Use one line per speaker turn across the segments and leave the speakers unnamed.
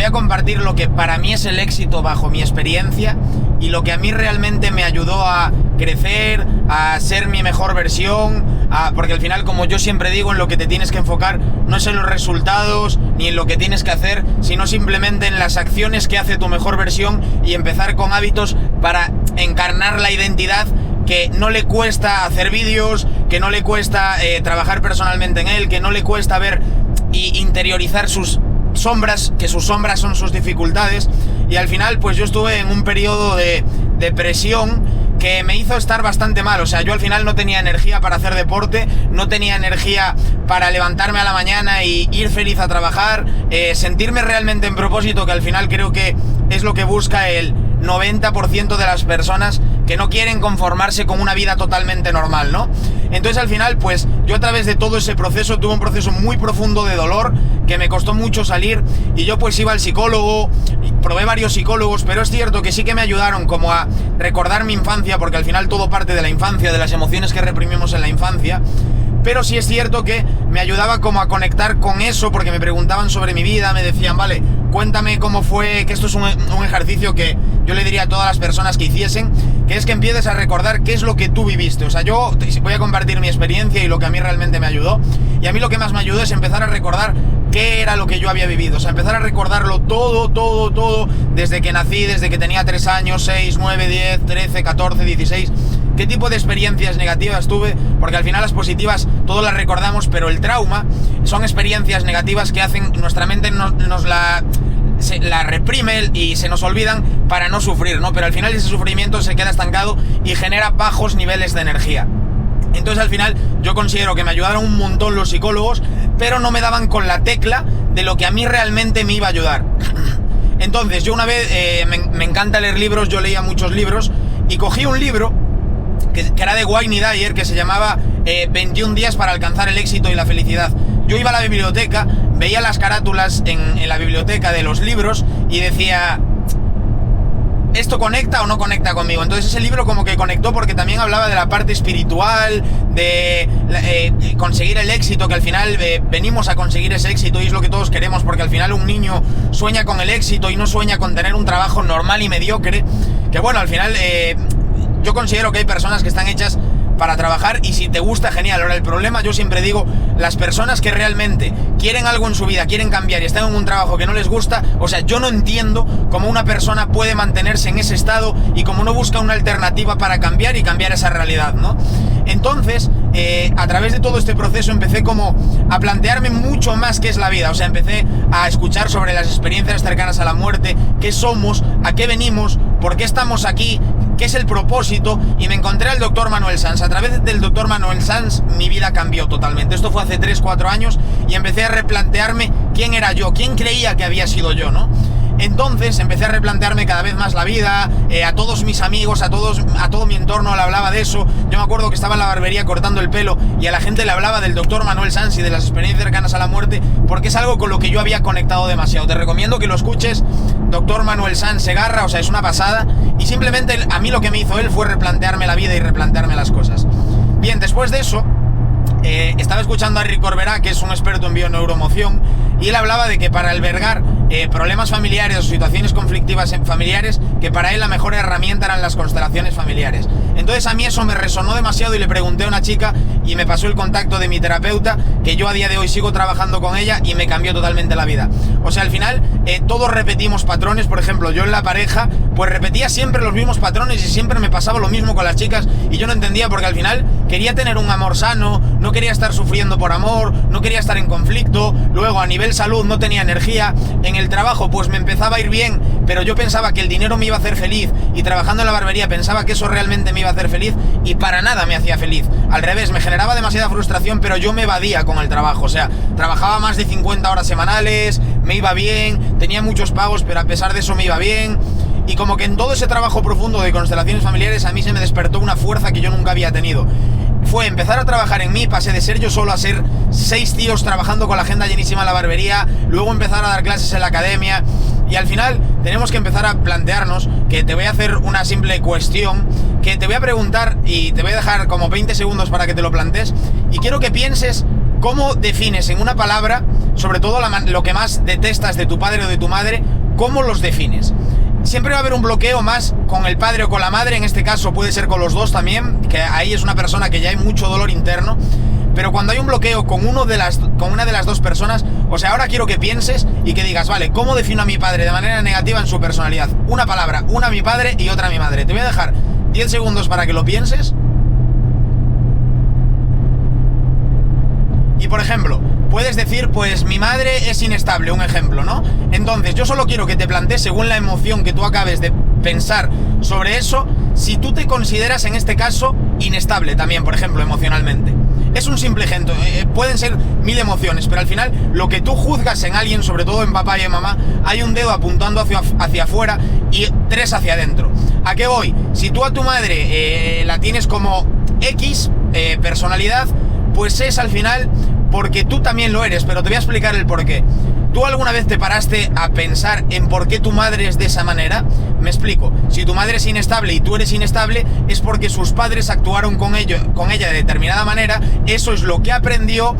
voy a compartir lo que para mí es el éxito bajo mi experiencia y lo que a mí realmente me ayudó a crecer, a ser mi mejor versión, porque al final, como yo siempre digo, en lo que te tienes que enfocar no es en los resultados ni en lo que tienes que hacer, sino simplemente en las acciones que hace tu mejor versión y empezar con hábitos para encarnar la identidad que no le cuesta hacer vídeos, que no le cuesta trabajar personalmente en él, que no le cuesta ver y interiorizar sus sombras, que sus sombras son sus dificultades. Y al final pues yo estuve en un periodo de depresión que me hizo estar bastante mal. O sea, yo al final no tenía energía para hacer deporte, no tenía energía para levantarme a la mañana y ir feliz a trabajar, sentirme realmente en propósito, que al final creo que es lo que busca el 90% de las personas que no quieren conformarse con una vida totalmente normal, ¿no? Entonces al final pues yo a través de todo ese proceso tuve un proceso muy profundo de dolor que me costó mucho salir, y yo pues iba al psicólogo, probé varios psicólogos, pero es cierto que sí que me ayudaron como a recordar mi infancia, porque al final todo parte de la infancia, de las emociones que reprimimos en la infancia. Pero sí es cierto que me ayudaba como a conectar con eso, porque me preguntaban sobre mi vida, me decían, vale, cuéntame cómo fue, que esto es un ejercicio que yo le diría a todas las personas que hiciesen, que es que empieces a recordar qué es lo que tú viviste. O sea, yo voy a compartir mi experiencia y lo que a mí realmente me ayudó, y a mí lo que más me ayudó es empezar a recordar qué era lo que yo había vivido. O sea, empezar a recordarlo todo, desde que nací, desde que tenía 3 años, 6, 9, 10, 13, 14, 16... qué tipo de experiencias negativas tuve, porque al final las positivas todos las recordamos, pero el trauma son experiencias negativas que hacen, nuestra mente nos la reprime y se nos olvidan para no sufrir, ¿no? Pero al final ese sufrimiento se queda estancado y genera bajos niveles de energía. Entonces al final yo considero que me ayudaron un montón los psicólogos, pero no me daban con la tecla de lo que a mí realmente me iba a ayudar. Entonces yo una vez, me encanta leer libros, yo leía muchos libros, y cogí un libro que era de Wayne Dyer, que se llamaba 21 días para alcanzar el éxito y la felicidad. Yo iba a la biblioteca, veía las carátulas en la biblioteca de los libros y decía, ¿esto conecta o no conecta conmigo? Entonces ese libro como que conectó, porque también hablaba de la parte espiritual, de conseguir el éxito, que al final venimos a conseguir ese éxito y es lo que todos queremos, porque al final un niño sueña con el éxito y no sueña con tener un trabajo normal y mediocre, que bueno, al final yo considero que hay personas que están hechas para trabajar, y si te gusta, genial. Ahora el problema, yo siempre digo, las personas que realmente quieren algo en su vida, quieren cambiar y están en un trabajo que no les gusta, o sea, yo no entiendo cómo una persona puede mantenerse en ese estado y cómo no busca una alternativa para cambiar y cambiar esa realidad, ¿no? Entonces, a través de todo este proceso empecé como a plantearme mucho más qué es la vida. O sea, empecé a escuchar sobre las experiencias cercanas a la muerte, qué somos, a qué venimos, por qué estamos aquí, qué es el propósito, y me encontré al Dr. Manuel Sanz. A través del Dr. Manuel Sanz mi vida cambió totalmente. Esto fue hace 3-4 años y empecé a replantearme quién era yo, quién creía que había sido yo, ¿no? Entonces empecé a replantearme cada vez más la vida, a todos mis amigos, a todo mi entorno le hablaba de eso. Yo me acuerdo que estaba en la barbería cortando el pelo y a la gente le hablaba del Dr. Manuel Sanz y de las experiencias cercanas a la muerte, porque es algo con lo que yo había conectado demasiado. Te recomiendo que lo escuches, Dr. Manuel Sanz Segarra, o sea, es una pasada, y simplemente a mí lo que me hizo él fue replantearme la vida y replantearme las cosas. Bien, después de eso, estaba escuchando a Rick Corberá, que es un experto en bioneuromoción, y él hablaba de que para albergar problemas familiares o situaciones conflictivas familiares, que para él la mejor herramienta eran las constelaciones familiares. Entonces a mí eso me resonó demasiado y le pregunté a una chica y me pasó el contacto de mi terapeuta, que yo a día de hoy sigo trabajando con ella, y me cambió totalmente la vida. O sea, al final todos repetimos patrones. Por ejemplo, yo en la pareja pues repetía siempre los mismos patrones y siempre me pasaba lo mismo con las chicas, y yo no entendía, porque al final quería tener un amor sano, no quería estar sufriendo por amor, no quería estar en conflicto. Luego a nivel salud no tenía energía, en el trabajo pues me empezaba a ir bien, pero yo pensaba que el dinero me iba a hacer feliz, y trabajando en la barbería pensaba que eso realmente me iba a hacer feliz, y para nada me hacía feliz. Al revés, me generaba demasiada frustración, pero yo me evadía con el trabajo. O sea, trabajaba más de 50 horas semanales, me iba bien, tenía muchos pagos, pero a pesar de eso me iba bien. Y como que en todo ese trabajo profundo de constelaciones familiares a mí se me despertó una fuerza que yo nunca había tenido. Fue empezar a trabajar en mí, pasé de ser yo solo a ser 6 tíos trabajando con la agenda llenísima en la barbería, luego empezar a dar clases en la academia, y al final tenemos que empezar a plantearnos, que te voy a hacer una simple cuestión, que te voy a preguntar y te voy a dejar como 20 segundos para que te lo plantees, y quiero que pienses cómo defines en una palabra sobre todo lo que más detestas de tu padre o de tu madre, ¿cómo los defines? Siempre va a haber un bloqueo más con el padre o con la madre, en este caso puede ser con los dos también, que ahí es una persona que ya hay mucho dolor interno, pero cuando hay un bloqueo con una de las dos personas, o sea, ahora quiero que pienses y que digas, vale, ¿cómo defino a mi padre de manera negativa en su personalidad? Una palabra, una a mi padre y otra a mi madre. Te voy a dejar 10 segundos para que lo pienses. Y por ejemplo, puedes decir, pues mi madre es inestable, un ejemplo, ¿no? Entonces, yo solo quiero que te plantees, según la emoción que tú acabes de pensar sobre eso, si tú te consideras en este caso inestable también, por ejemplo, emocionalmente. Es un simple ejemplo, pueden ser 1000 emociones, pero al final lo que tú juzgas en alguien, sobre todo en papá y en mamá, hay un dedo apuntando hacia afuera y 3 hacia adentro. ¿A qué voy? Si tú a tu madre la tienes como X personalidad, pues es al final porque tú también lo eres, pero te voy a explicar el por qué. ¿Tú alguna vez te paraste a pensar en por qué tu madre es de esa manera? Me explico. Si tu madre es inestable y tú eres inestable, es porque sus padres actuaron con ella de determinada manera, eso es lo que aprendió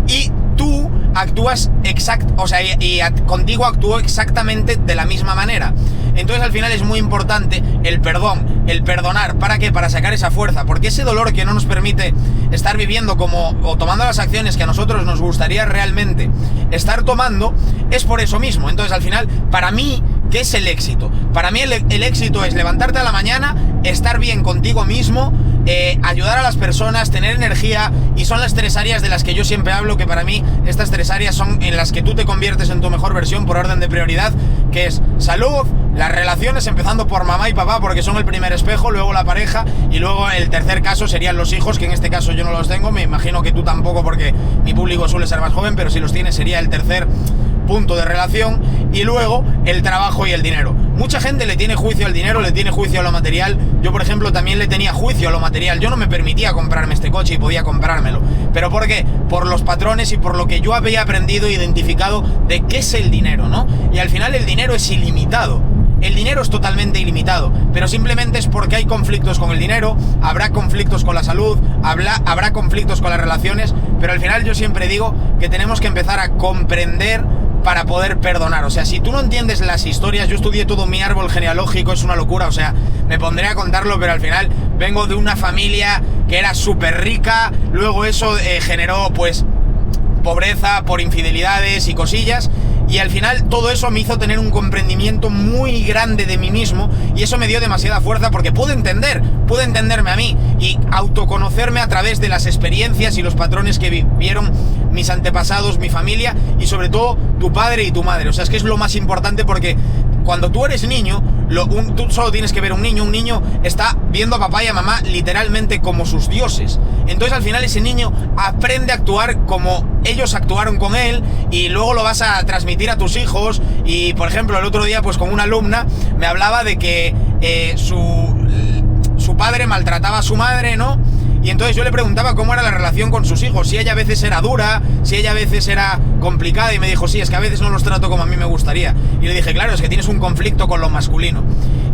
y tú actúas contigo actuó exactamente de la misma manera. Entonces al final es muy importante el perdón, el perdonar. ¿Para qué? Para sacar esa fuerza, porque ese dolor que no nos permite estar viviendo o tomando las acciones que a nosotros nos gustaría realmente estar tomando, es por eso mismo. Entonces al final, para mí, ¿qué es el éxito? Para mí el éxito es levantarte a la mañana, estar bien contigo mismo, ayudar a las personas, tener energía, y son las 3 áreas de las que yo siempre hablo, que para mí estas 3 áreas son en las que tú te conviertes en tu mejor versión por orden de prioridad, que es salud, las relaciones, empezando por mamá y papá porque son el primer espejo, luego la pareja y luego el tercer caso serían los hijos, que en este caso yo no los tengo, me imagino que tú tampoco porque mi público suele ser más joven, pero si los tienes sería el tercer punto de relación, y luego el trabajo y el dinero. Mucha gente le tiene juicio al dinero, le tiene juicio a lo material. Yo, por ejemplo, también le tenía juicio a lo material. Yo no me permitía comprarme este coche y podía comprármelo. ¿Pero por qué? Por los patrones y por lo que yo había aprendido e identificado de qué es el dinero, ¿no? Y al final el dinero es ilimitado. El dinero es totalmente ilimitado, pero simplemente es porque hay conflictos con el dinero, habrá conflictos con la salud, habrá conflictos con las relaciones, pero al final yo siempre digo que tenemos que empezar a comprender para poder perdonar. O sea, si tú no entiendes las historias, yo estudié todo mi árbol genealógico, es una locura, o sea, me pondré a contarlo, pero al final vengo de una familia que era súper rica, luego eso generó pues pobreza por infidelidades y cosillas, y al final todo eso me hizo tener un comprendimiento muy grande de mí mismo, y eso me dio demasiada fuerza porque pude entenderme a mí y autoconocerme a través de las experiencias y los patrones que vivieron mis antepasados, mi familia y sobre todo tu padre y tu madre. O sea, es que es lo más importante, porque cuando tú eres niño, tú solo tienes que ver un niño está viendo a papá y a mamá literalmente como sus dioses. Entonces al final ese niño aprende a actuar como ellos actuaron con él, y luego lo vas a transmitir a tus hijos. Y por ejemplo, el otro día pues con una alumna me hablaba de que su padre maltrataba a su madre, ¿no? Y entonces yo le preguntaba cómo era la relación con sus hijos, si ella a veces era dura, si ella a veces era complicada, y me dijo, sí, es que a veces no los trato como a mí me gustaría. Y le dije, claro, es que tienes un conflicto con lo masculino.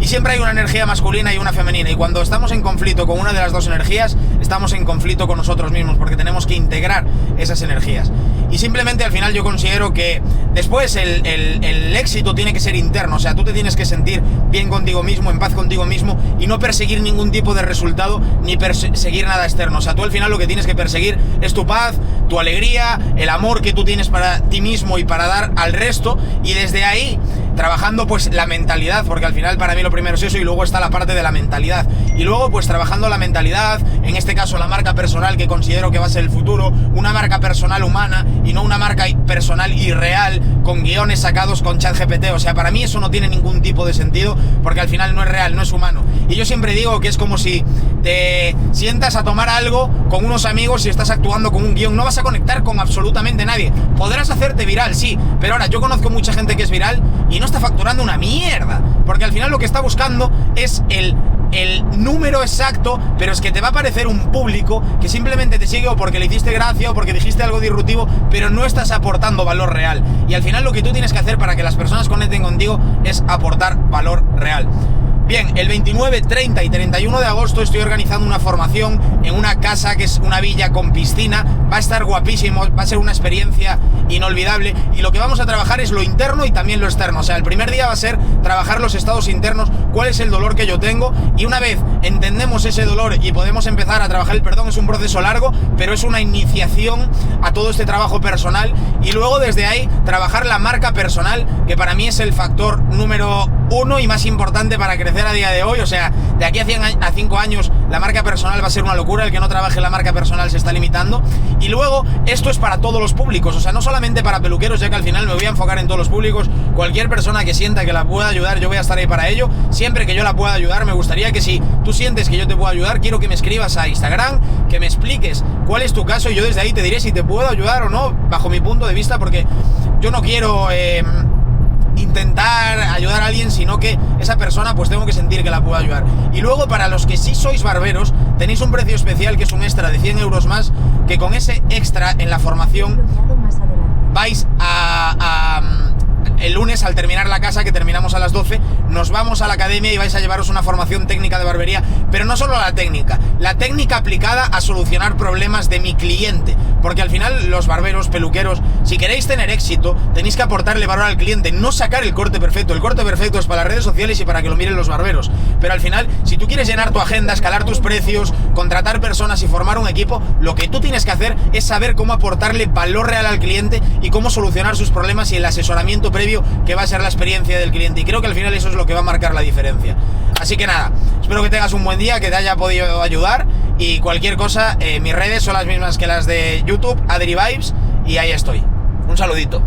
Y siempre hay una energía masculina y una femenina, y cuando estamos en conflicto con una de las dos energías, estamos en conflicto con nosotros mismos, porque tenemos que integrar esas energías. Y simplemente al final yo considero que después el éxito tiene que ser interno, o sea, tú te tienes que sentir bien contigo mismo, en paz contigo mismo, y no perseguir ningún tipo de resultado, ni perseguir nada externo. O sea, tú al final lo que tienes que perseguir es tu paz, tu alegría, el amor que tú tienes para ti mismo y para dar al resto, y desde ahí trabajando pues la mentalidad, porque al final para mí lo primero es eso, y luego está la parte de la mentalidad, y luego pues trabajando la mentalidad, en este caso la marca personal, que considero que va a ser el futuro, una marca personal humana y no una marca personal irreal con guiones sacados con ChatGPT. O sea, para mí eso no tiene ningún tipo de sentido, porque al final no es real, no es humano. Y yo siempre digo que es como si te sientas a tomar algo con unos amigos y estás actuando con un guión. No vas a conectar con absolutamente nadie. Podrás hacerte viral, sí, pero ahora yo conozco mucha gente que es viral y no está facturando una mierda, porque al final lo que está buscando es el número exacto, pero es que te va a aparecer un público que simplemente te sigue o porque le hiciste gracia o porque dijiste algo disruptivo, pero no estás aportando valor real. Y al final lo que tú tienes que hacer para que las personas conecten contigo es aportar valor real. Bien, el 29, 30 y 31 de agosto estoy organizando una formación en una casa que es una villa con piscina. Va a estar guapísimo, va a ser una experiencia inolvidable. Y lo que vamos a trabajar es lo interno y también lo externo. O sea, el primer día va a ser trabajar los estados internos, cuál es el dolor que yo tengo. Y una vez entendemos ese dolor y podemos empezar a trabajar el perdón, es un proceso largo, pero es una iniciación a todo este trabajo personal. Y luego desde ahí trabajar la marca personal, que para mí es el factor número 1 y más importante para crecer a día de hoy. O sea, de aquí a 5 años la marca personal va a ser una locura. El que no trabaje la marca personal se está limitando. Y luego esto es para todos los públicos, o sea, no solamente para peluqueros, ya que al final me voy a enfocar en todos los públicos. Cualquier persona que sienta que la pueda ayudar, yo voy a estar ahí para ello. Siempre que yo la pueda ayudar, me gustaría que si tú sientes que yo te puedo ayudar, quiero que me escribas a Instagram, que me expliques cuál es tu caso y yo desde ahí te diré si te puedo ayudar o no, bajo mi punto de vista, porque yo no quiero intentar ayudar a alguien, sino que esa persona pues tengo que sentir que la puedo ayudar. Y luego para los que sí sois barberos, tenéis un precio especial que es un extra de 100 euros más, que con ese extra en la formación vais el lunes, al terminar la casa, que terminamos a las 12, nos vamos a la academia y vais a llevaros una formación técnica de barbería, pero no solo la técnica aplicada a solucionar problemas de mi cliente, porque al final los barberos, peluqueros, si queréis tener éxito, tenéis que aportarle valor al cliente, no sacar el corte perfecto. El corte perfecto es para las redes sociales y para que lo miren los barberos, pero al final, si tú quieres llenar tu agenda, escalar tus precios, contratar personas y formar un equipo, lo que tú tienes que hacer es saber cómo aportarle valor real al cliente y cómo solucionar sus problemas y el asesoramiento previo que va a ser la experiencia del cliente. Y creo que al final eso es lo que va a marcar la diferencia. Así que nada, espero que tengas un buen día, que te haya podido ayudar, y cualquier cosa, mis redes son las mismas que las de YouTube, Adri Vibes, y ahí estoy. Un saludito.